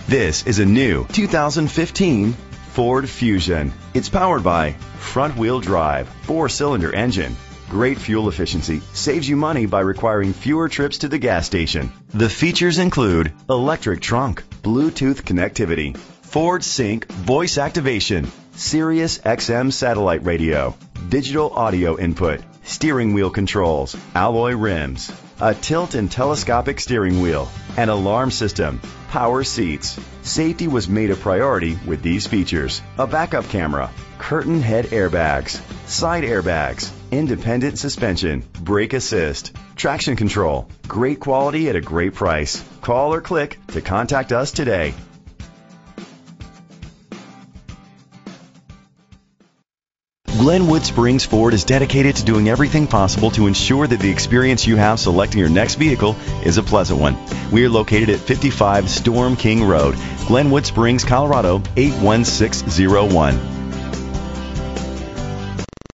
This is a new 2015 Ford Fusion. It's powered by front-wheel drive, 4-cylinder engine. Great fuel efficiency saves you money by requiring fewer trips to the gas station. The features include electric trunk, Bluetooth connectivity, Ford Sync voice activation, Sirius XM satellite radio, digital audio input, steering wheel controls, alloy rims, a tilt and telescopic steering wheel, an alarm system, power seats. Safety was made a priority with these features: a backup camera, curtain head airbags, side airbags, independent suspension, brake assist, traction control. Great quality at a great price. Call or click to contact us today. Glenwood Springs Ford is dedicated to doing everything possible to ensure that the experience you have selecting your next vehicle is a pleasant one. We are located at 55 Storm King Road, Glenwood Springs, Colorado 81601.